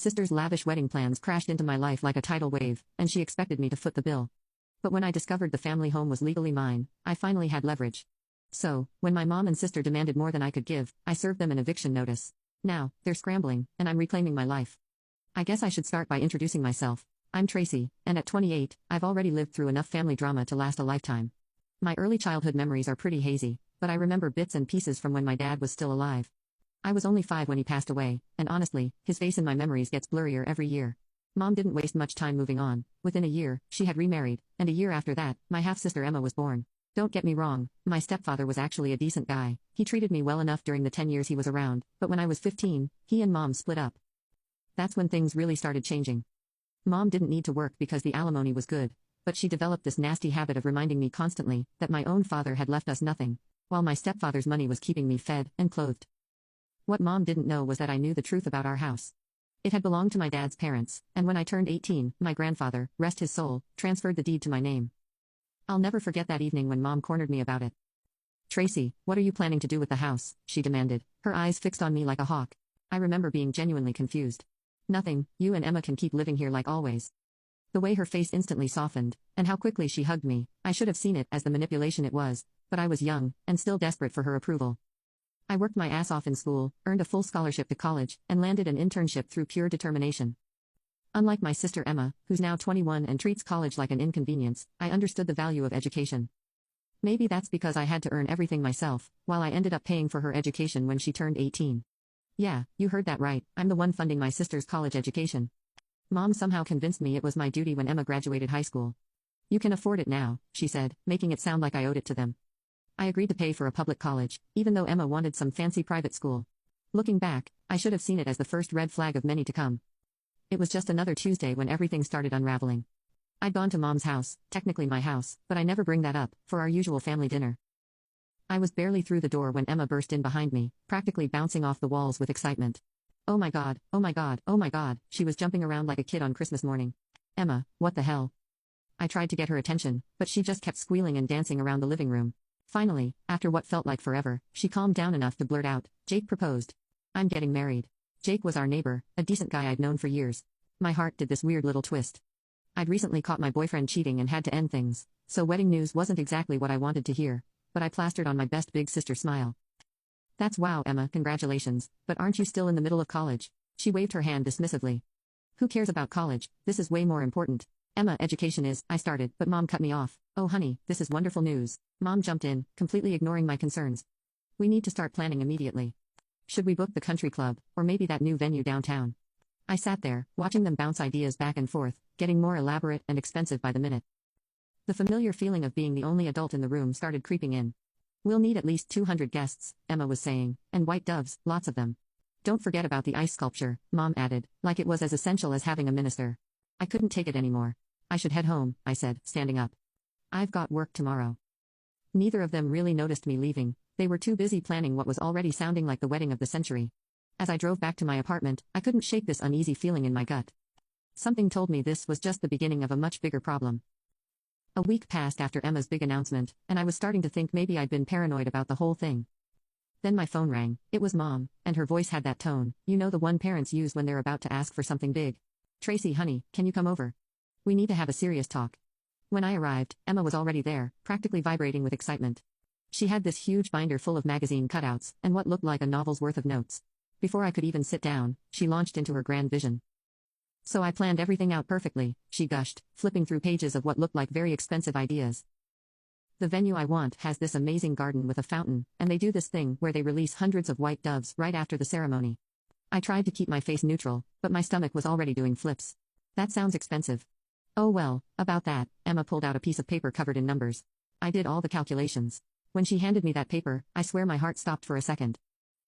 sister's lavish wedding plans crashed into my life like a tidal wave, and she expected me to foot the bill. But when I discovered the family home was legally mine, I finally had leverage. So, when my mom and sister demanded more than I could give, I served them an eviction notice. Now, they're scrambling, and I'm reclaiming my life. I guess I should start by introducing myself. I'm Tracy, and at 28, I've already lived through enough family drama to last a lifetime. My early childhood memories are pretty hazy, but I remember bits and pieces from when my dad was still alive. I was only 5 when he passed away, and honestly, his face in my memories gets blurrier every year. Mom didn't waste much time moving on. Within a year, she had remarried, and a year after that, my half-sister Emma was born. Don't get me wrong, my stepfather was actually a decent guy. He treated me well enough during the 10 years he was around, but when I was 15, he and Mom split up. That's when things really started changing. Mom didn't need to work because the alimony was good, but she developed this nasty habit of reminding me constantly that my own father had left us nothing, while my stepfather's money was keeping me fed and clothed. What Mom didn't know was that I knew the truth about our house. It had belonged to my dad's parents, and when I turned 18, my grandfather, rest his soul, transferred the deed to my name. I'll never forget that evening when Mom cornered me about it. "Tracy, what are you planning to do with the house?" she demanded, her eyes fixed on me like a hawk. I remember being genuinely confused. "Nothing, you and Emma can keep living here like always." The way her face instantly softened, and how quickly she hugged me, I should have seen it as the manipulation it was, but I was young, and still desperate for her approval. I worked my ass off in school, earned a full scholarship to college, and landed an internship through pure determination. Unlike my sister Emma, who's now 21 and treats college like an inconvenience, I understood the value of education. Maybe that's because I had to earn everything myself, while I ended up paying for her education when she turned 18. Yeah, you heard that right, I'm the one funding my sister's college education. Mom somehow convinced me it was my duty when Emma graduated high school. "You can afford it now," she said, making it sound like I owed it to them. I agreed to pay for a public college, even though Emma wanted some fancy private school. Looking back, I should have seen it as the first red flag of many to come. It was just another Tuesday when everything started unraveling. I'd gone to Mom's house, technically my house, but I never bring that up, for our usual family dinner. I was barely through the door when Emma burst in behind me, practically bouncing off the walls with excitement. "Oh my god, oh my god, oh my god," she was jumping around like a kid on Christmas morning. "Emma, what the hell?" I tried to get her attention, but she just kept squealing and dancing around the living room. Finally, after what felt like forever, she calmed down enough to blurt out, "Jake proposed. I'm getting married." Jake was our neighbor, a decent guy I'd known for years. My heart did this weird little twist. I'd recently caught my boyfriend cheating and had to end things, so wedding news wasn't exactly what I wanted to hear, but I plastered on my best big sister smile. "That's wow, Emma, congratulations, but aren't you still in the middle of college?" She waved her hand dismissively. "Who cares about college? This is way more important." "Emma, education is," I started, but Mom cut me off. "Oh honey, this is wonderful news." Mom jumped in, completely ignoring my concerns. "We need to start planning immediately. Should we book the country club, or maybe that new venue downtown?" I sat there, watching them bounce ideas back and forth, getting more elaborate and expensive by the minute. The familiar feeling of being the only adult in the room started creeping in. "We'll need at least 200 guests," Emma was saying, "and white doves, lots of them. Don't forget about the ice sculpture," Mom added, like it was as essential as having a minister. I couldn't take it anymore. "I should head home," I said, standing up. "I've got work tomorrow." Neither of them really noticed me leaving. They were too busy planning what was already sounding like the wedding of the century. As I drove back to my apartment, I couldn't shake this uneasy feeling in my gut. Something told me this was just the beginning of a much bigger problem. A week passed after Emma's big announcement, and I was starting to think maybe I'd been paranoid about the whole thing. Then my phone rang. It was Mom, and her voice had that tone, you know, the one parents use when they're about to ask for something big. "Tracy, honey, can you come over? We need to have a serious talk." When I arrived, Emma was already there, practically vibrating with excitement. She had this huge binder full of magazine cutouts, and what looked like a novel's worth of notes. Before I could even sit down, she launched into her grand vision. "So I planned everything out perfectly," she gushed, flipping through pages of what looked like very expensive ideas. "The venue I want has this amazing garden with a fountain, and they do this thing where they release hundreds of white doves right after the ceremony." I tried to keep my face neutral, but my stomach was already doing flips. "That sounds expensive." "Oh well, about that," Emma pulled out a piece of paper covered in numbers. I did all the calculations. When she handed me that paper, I swear my heart stopped for a second.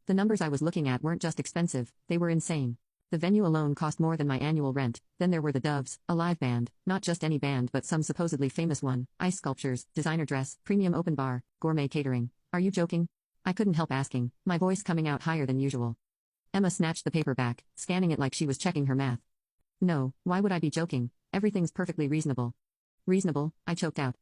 The numbers I was looking at weren't just expensive, they were insane. The venue alone cost more than my annual rent, then there were the doves, a live band, not just any band but some supposedly famous one, ice sculptures, designer dress, premium open bar, gourmet catering. "Are you joking?" I couldn't help asking, my voice coming out higher than usual. Emma snatched the paper back, scanning it like she was checking her math. "No, why would I be joking? Everything's perfectly reasonable." "Reasonable?" I choked out.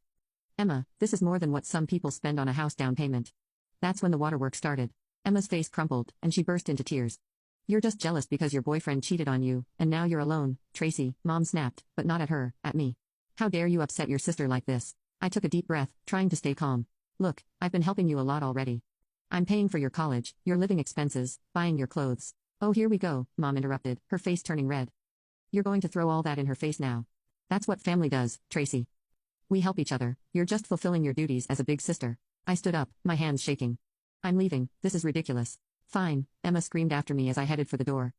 "Emma, this is more than what some people spend on a house down payment." That's when the waterworks started. Emma's face crumpled, and she burst into tears. You're just jealous because your boyfriend cheated on you, and now you're alone, Tracy, Mom snapped, but not at her, at me. How dare you upset your sister like this? I took a deep breath, trying to stay calm. Look, I've been helping you a lot already. I'm paying for your college, your living expenses, buying your clothes. Oh, here we go, Mom interrupted, her face turning red. You're going to throw all that in her face now. That's what family does, Tracy. We help each other, you're just fulfilling your duties as a big sister. I stood up, my hands shaking. I'm leaving, this is ridiculous. Fine, Emma screamed after me as I headed for the door.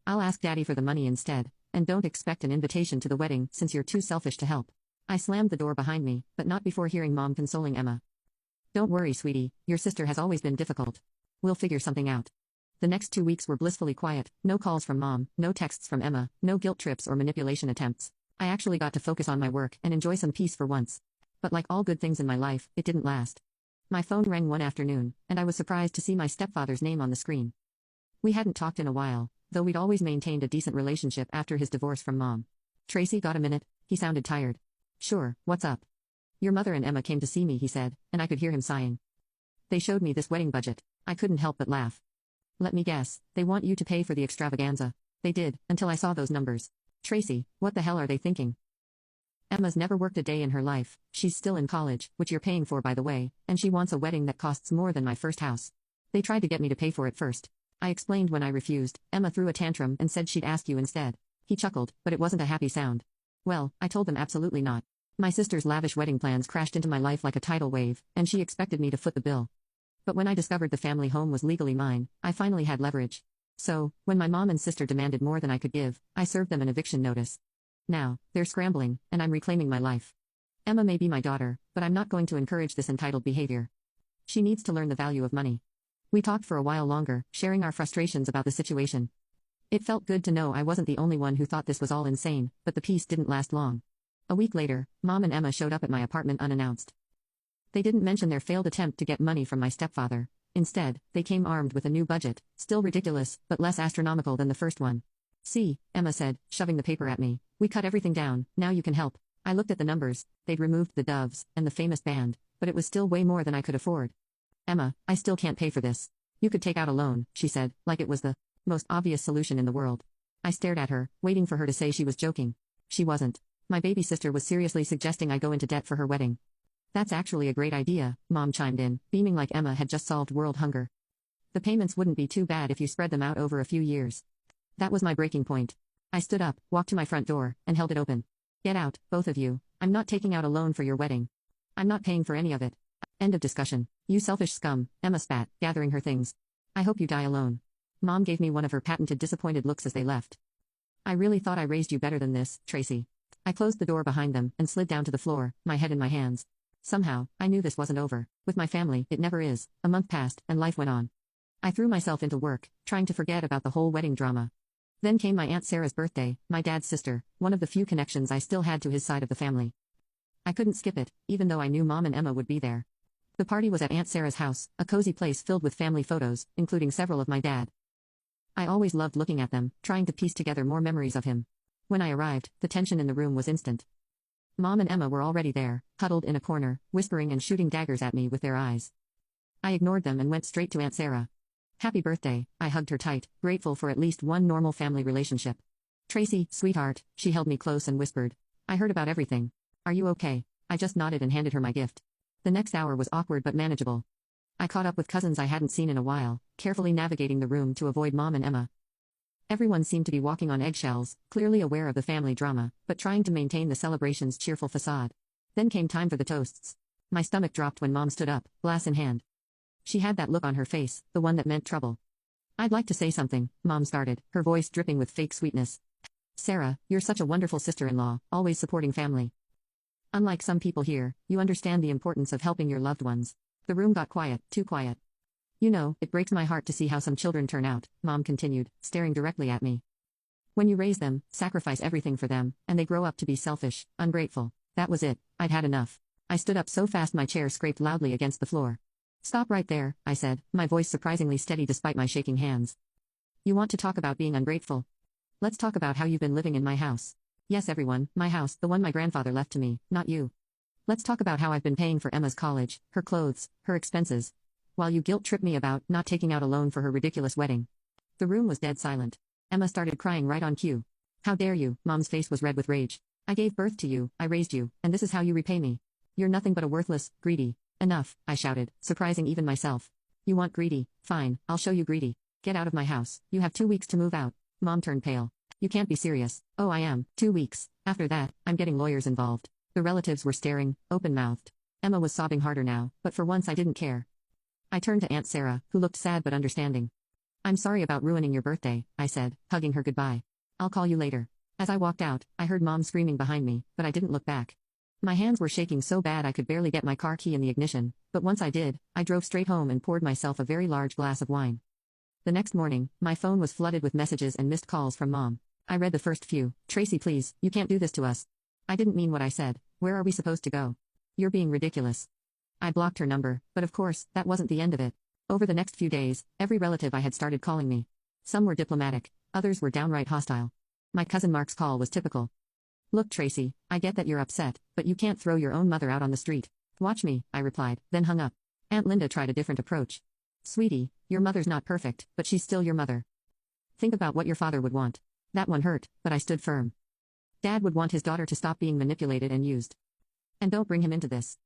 I'll ask Daddy for the money instead, and don't expect an invitation to the wedding since you're too selfish to help. I slammed the door behind me, but not before hearing Mom consoling Emma. Don't worry, sweetie, your sister has always been difficult. We'll figure something out. The next 2 weeks were blissfully quiet, no calls from Mom, no texts from Emma, no guilt trips or manipulation attempts. I actually got to focus on my work and enjoy some peace for once. But like all good things in my life, it didn't last. My phone rang one afternoon, and I was surprised to see my stepfather's name on the screen. We hadn't talked in a while, though we'd always maintained a decent relationship after his divorce from Mom. Tracy, got a minute? He sounded tired. Sure, what's up? Your mother and Emma came to see me, he said, and I could hear him sighing. They showed me this wedding budget. I couldn't help but laugh. Let me guess, they want you to pay for the extravaganza. They did, until I saw those numbers. Tracy, what the hell are they thinking? Emma's never worked a day in her life, she's still in college, which you're paying for by the way, and she wants a wedding that costs more than my first house. They tried to get me to pay for it first. I explained when I refused. Emma threw a tantrum and said she'd ask you instead. He chuckled, but it wasn't a happy sound. Well, I told them absolutely not. My sister's lavish wedding plans crashed into my life like a tidal wave, and she expected me to foot the bill. But when I discovered the family home was legally mine, I finally had leverage. So, when my mom and sister demanded more than I could give, I served them an eviction notice. Now, they're scrambling, and I'm reclaiming my life. Emma may be my daughter, but I'm not going to encourage this entitled behavior. She needs to learn the value of money. We talked for a while longer, sharing our frustrations about the situation. It felt good to know I wasn't the only one who thought this was all insane, but the peace didn't last long. A week later, Mom and Emma showed up at my apartment unannounced. They didn't mention their failed attempt to get money from my stepfather. Instead, they came armed with a new budget, still ridiculous, but less astronomical than the first one. See, Emma said, shoving the paper at me, we cut everything down, now you can help. I looked at the numbers, they'd removed the doves, and the famous band, but it was still way more than I could afford. Emma, I still can't pay for this. You could take out a loan, she said, like it was the most obvious solution in the world. I stared at her, waiting for her to say she was joking. She wasn't. My baby sister was seriously suggesting I go into debt for her wedding. That's actually a great idea, Mom chimed in, beaming like Emma had just solved world hunger. The payments wouldn't be too bad if you spread them out over a few years. That was my breaking point. I stood up, walked to my front door, and held it open. Get out, both of you. I'm not taking out a loan for your wedding. I'm not paying for any of it. End of discussion. You selfish scum, Emma spat, gathering her things. I hope you die alone. Mom gave me one of her patented disappointed looks as they left. I really thought I raised you better than this, Tracy. I closed the door behind them and slid down to the floor, my head in my hands. Somehow, I knew this wasn't over. With my family, it never is. A month passed, and life went on. I threw myself into work, trying to forget about the whole wedding drama. Then came my Aunt Sarah's birthday, my dad's sister, one of the few connections I still had to his side of the family. I couldn't skip it, even though I knew Mom and Emma would be there. The party was at Aunt Sarah's house, a cozy place filled with family photos, including several of my dad. I always loved looking at them, trying to piece together more memories of him. When I arrived, the tension in the room was instant. Mom and Emma were already there, huddled in a corner, whispering and shooting daggers at me with their eyes. I ignored them and went straight to Aunt Sarah. Happy birthday, I hugged her tight, grateful for at least one normal family relationship. Tracy, sweetheart, she held me close and whispered. I heard about everything. Are you okay? I just nodded and handed her my gift. The next hour was awkward but manageable. I caught up with cousins I hadn't seen in a while, carefully navigating the room to avoid Mom and Emma. Everyone seemed to be walking on eggshells, clearly aware of the family drama, but trying to maintain the celebration's cheerful facade. Then came time for the toasts. My stomach dropped when Mom stood up, glass in hand. She had that look on her face, the one that meant trouble. I'd like to say something, Mom started, her voice dripping with fake sweetness. Sarah, you're such a wonderful sister-in-law, always supporting family. Unlike some people here, you understand the importance of helping your loved ones. The room got quiet, too quiet. You know, it breaks my heart to see how some children turn out, Mom continued, staring directly at me. When you raise them, sacrifice everything for them, and they grow up to be selfish, ungrateful. That was it, I'd had enough. I stood up so fast my chair scraped loudly against the floor. Stop right there, I said, my voice surprisingly steady despite my shaking hands. You want to talk about being ungrateful? Let's talk about how you've been living in my house. Yes, everyone, my house, the one my grandfather left to me, not you. Let's talk about how I've been paying for Emma's college, her clothes, her expenses, while you guilt-trip me about not taking out a loan for her ridiculous wedding. The room was dead silent. Emma started crying right on cue. How dare you? Mom's face was red with rage. I gave birth to you, I raised you, and this is how you repay me. You're nothing but a worthless, greedy. Enough, I shouted, surprising even myself. You want greedy? Fine, I'll show you greedy. Get out of my house. You have 2 weeks to move out. Mom turned pale. You can't be serious. Oh, I am. 2 weeks. After that, I'm getting lawyers involved. The relatives were staring, open-mouthed. Emma was sobbing harder now, but for once I didn't care. I turned to Aunt Sarah, who looked sad but understanding. I'm sorry about ruining your birthday, I said, hugging her goodbye. I'll call you later. As I walked out, I heard Mom screaming behind me, but I didn't look back. My hands were shaking so bad I could barely get my car key in the ignition, but once I did, I drove straight home and poured myself a very large glass of wine. The next morning, my phone was flooded with messages and missed calls from Mom. I read the first few. Tracy, please, you can't do this to us. I didn't mean what I said. Where are we supposed to go? You're being ridiculous. I blocked her number, but of course, that wasn't the end of it. Over the next few days, every relative I had started calling me. Some were diplomatic, others were downright hostile. My cousin Mark's call was typical. Look, Tracy, I get that you're upset, but you can't throw your own mother out on the street. Watch me, I replied, then hung up. Aunt Linda tried a different approach. Sweetie, your mother's not perfect, but she's still your mother. Think about what your father would want. That one hurt, but I stood firm. Dad would want his daughter to stop being manipulated and used. And don't bring him into this.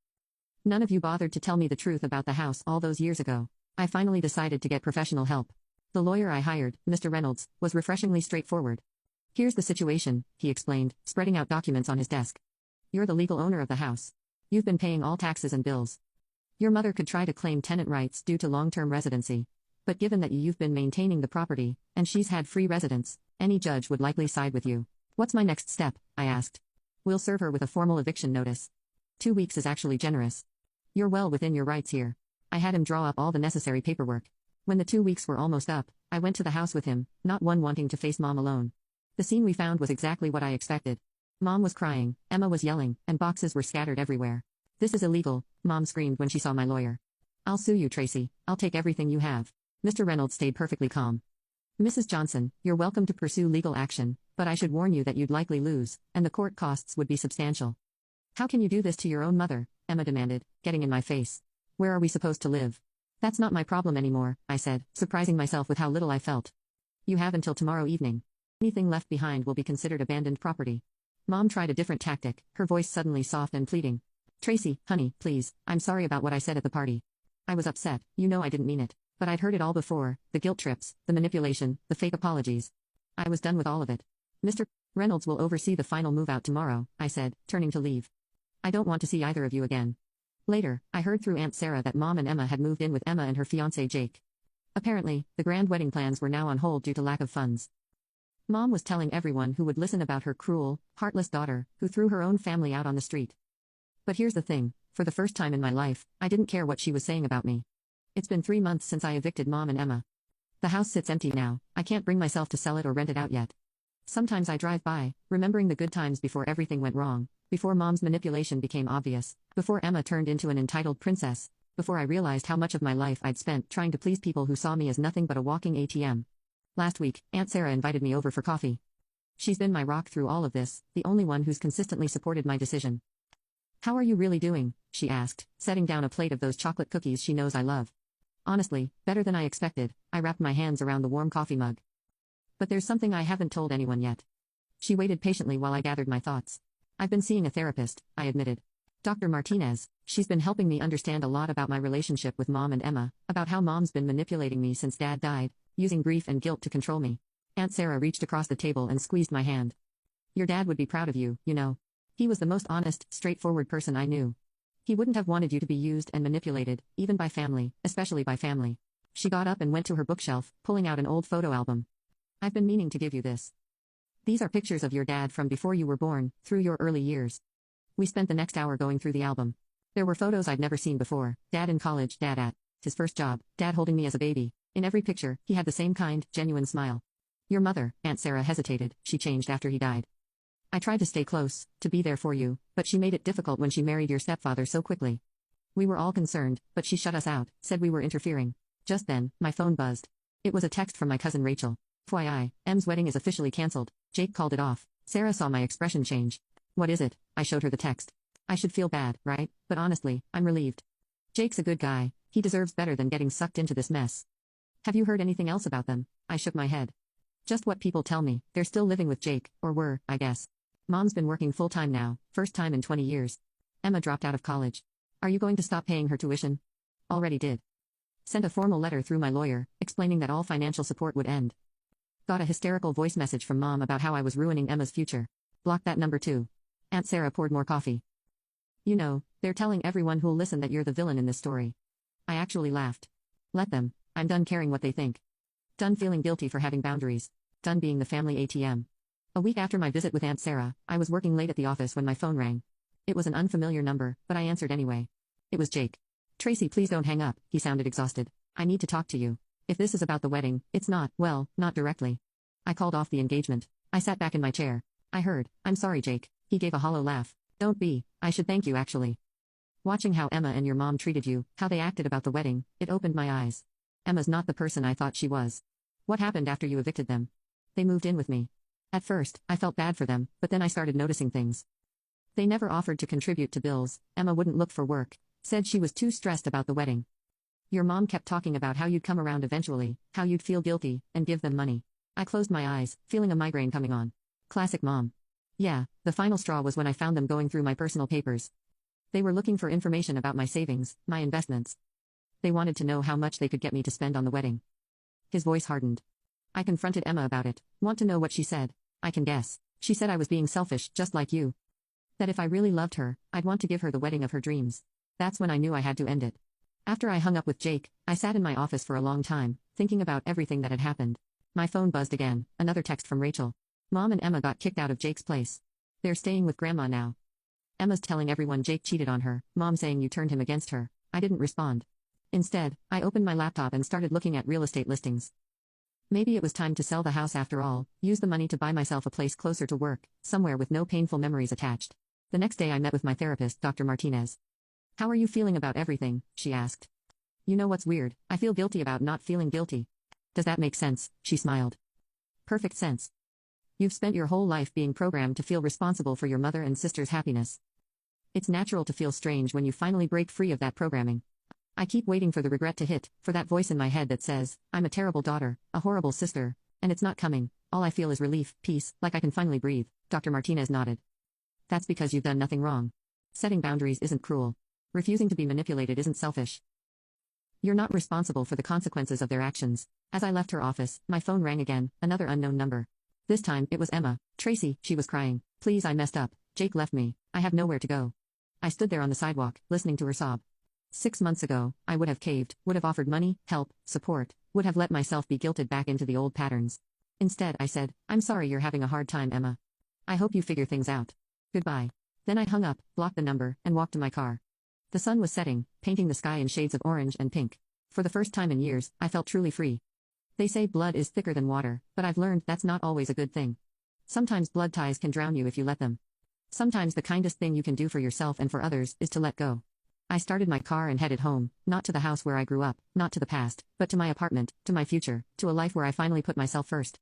None of you bothered to tell me the truth about the house all those years ago. I finally decided to get professional help. The lawyer I hired, Mr. Reynolds, was refreshingly straightforward. Here's the situation, he explained, spreading out documents on his desk. You're the legal owner of the house. You've been paying all taxes and bills. Your mother could try to claim tenant rights due to long-term residency. But given that you've been maintaining the property, and she's had free residence, any judge would likely side with you. What's my next step? I asked. We'll serve her with a formal eviction notice. 2 weeks is actually generous. You're well within your rights here. I had him draw up all the necessary paperwork. When the 2 weeks were almost up, I went to the house with him, not one wanting to face Mom alone. The scene we found was exactly what I expected. Mom was crying, Emma was yelling, and boxes were scattered everywhere. This is illegal, Mom screamed when she saw my lawyer. I'll sue you, Tracy. I'll take everything you have. Mr. Reynolds stayed perfectly calm. Mrs. Johnson, you're welcome to pursue legal action, but I should warn you that you'd likely lose, and the court costs would be substantial. How can you do this to your own mother? Emma demanded, getting in my face. Where are we supposed to live? That's not my problem anymore, I said, surprising myself with how little I felt. You have until tomorrow evening. Anything left behind will be considered abandoned property. Mom tried a different tactic, her voice suddenly soft and pleading. Tracy, honey, please, I'm sorry about what I said at the party. I was upset, you know I didn't mean it. But I'd heard it all before, the guilt trips, the manipulation, the fake apologies. I was done with all of it. Mr. Reynolds will oversee the final move out tomorrow, I said, turning to leave. I don't want to see either of you again. Later, I heard through Aunt Sarah that Mom and Emma had moved in with Emma and her fiancé Jake. Apparently, the grand wedding plans were now on hold due to lack of funds. Mom was telling everyone who would listen about her cruel, heartless daughter, who threw her own family out on the street. But here's the thing, for the first time in my life, I didn't care what she was saying about me. It's been 3 months since I evicted Mom and Emma. The house sits empty now, I can't bring myself to sell it or rent it out yet. Sometimes I drive by, remembering the good times before everything went wrong, before Mom's manipulation became obvious, before Emma turned into an entitled princess, before I realized how much of my life I'd spent trying to please people who saw me as nothing but a walking ATM. Last week, Aunt Sarah invited me over for coffee. She's been my rock through all of this, the only one who's consistently supported my decision. How are you really doing? She asked, setting down a plate of those chocolate cookies she knows I love. Honestly, better than I expected. I wrapped my hands around the warm coffee mug. But there's something I haven't told anyone yet. She waited patiently while I gathered my thoughts. I've been seeing a therapist, I admitted. Dr. Martinez. She's been helping me understand a lot about my relationship with Mom and Emma, about how Mom's been manipulating me since Dad died, using grief and guilt to control me. Aunt Sarah reached across the table and squeezed my hand. Your dad would be proud of you, you know. He was the most honest, straightforward person I knew. He wouldn't have wanted you to be used and manipulated, even by family, especially by family. She got up and went to her bookshelf, pulling out an old photo album. I've been meaning to give you this. These are pictures of your dad from before you were born, through your early years. We spent the next hour going through the album. There were photos I'd never seen before. Dad in college, Dad at his first job, Dad holding me as a baby. In every picture, he had the same kind, genuine smile. Your mother, Aunt Sarah hesitated, she changed after he died. I tried to stay close, to be there for you, but she made it difficult when she married your stepfather so quickly. We were all concerned, but she shut us out, said we were interfering. Just then, my phone buzzed. It was a text from my cousin Rachel. FYI, M's wedding is officially cancelled. Jake called it off. Sarah saw my expression change. What is it? I showed her the text. I should feel bad, right? But honestly, I'm relieved. Jake's a good guy. He deserves better than getting sucked into this mess. Have you heard anything else about them? I shook my head. Just what people tell me, they're still living with Jake, or were, I guess. Mom's been working full-time now, first time in 20 years. Emma dropped out of college. Are you going to stop paying her tuition? Already did. Sent a formal letter through my lawyer, explaining that all financial support would end. Got a hysterical voice message from Mom about how I was ruining Emma's future. Blocked that number too. Aunt Sarah poured more coffee. You know, they're telling everyone who'll listen that you're the villain in this story. I actually laughed. Let them. I'm done caring what they think. Done feeling guilty for having boundaries. Done being the family ATM. A week after my visit with Aunt Sarah, I was working late at the office when my phone rang. It was an unfamiliar number, but I answered anyway. It was Jake. Tracy, please don't hang up, he sounded exhausted. I need to talk to you. If this is about the wedding, it's not, well, not directly. I called off the engagement. I sat back in my chair. I heard, I'm sorry, Jake. He gave a hollow laugh. Don't be, I should thank you actually. Watching how Emma and your mom treated you, how they acted about the wedding, it opened my eyes. Emma's not the person I thought she was. What happened after you evicted them? They moved in with me. At first, I felt bad for them, but then I started noticing things. They never offered to contribute to bills, Emma wouldn't look for work, said she was too stressed about the wedding. Your mom kept talking about how you'd come around eventually, how you'd feel guilty, and give them money. I closed my eyes, feeling a migraine coming on. Classic mom. Yeah, the final straw was when I found them going through my personal papers. They were looking for information about my savings, my investments. They wanted to know how much they could get me to spend on the wedding. His voice hardened. I confronted Emma about it. Want to know what she said? I can guess. She said I was being selfish, just like you. That if I really loved her, I'd want to give her the wedding of her dreams. That's when I knew I had to end it. After I hung up with Jake, I sat in my office for a long time, thinking about everything that had happened. My phone buzzed again, another text from Rachel. Mom and Emma got kicked out of Jake's place. They're staying with Grandma now. Emma's telling everyone Jake cheated on her, Mom saying you turned him against her. I didn't respond. Instead, I opened my laptop and started looking at real estate listings. Maybe it was time to sell the house after all, use the money to buy myself a place closer to work, somewhere with no painful memories attached. The next day I met with my therapist, Dr. Martinez. How are you feeling about everything? She asked. You know what's weird? I feel guilty about not feeling guilty. Does that make sense? She smiled. Perfect sense. You've spent your whole life being programmed to feel responsible for your mother and sister's happiness. It's natural to feel strange when you finally break free of that programming. I keep waiting for the regret to hit, for that voice in my head that says, I'm a terrible daughter, a horrible sister, and it's not coming. All I feel is relief, peace, like I can finally breathe. Dr. Martinez nodded. That's because you've done nothing wrong. Setting boundaries isn't cruel. Refusing to be manipulated isn't selfish. You're not responsible for the consequences of their actions. As I left her office, my phone rang again, another unknown number. This time, it was Emma. Tracy, she was crying. Please, I messed up. Jake left me. I have nowhere to go. I stood there on the sidewalk, listening to her sob. 6 months ago, I would have caved, would have offered money, help, support, would have let myself be guilted back into the old patterns. Instead, I said, I'm sorry you're having a hard time, Emma. I hope you figure things out. Goodbye. Then I hung up, blocked the number, and walked to my car. The sun was setting, painting the sky in shades of orange and pink. For the first time in years, I felt truly free. They say blood is thicker than water, but I've learned that's not always a good thing. Sometimes blood ties can drown you if you let them. Sometimes the kindest thing you can do for yourself and for others is to let go. I started my car and headed home, not to the house where I grew up, not to the past, but to my apartment, to my future, to a life where I finally put myself first.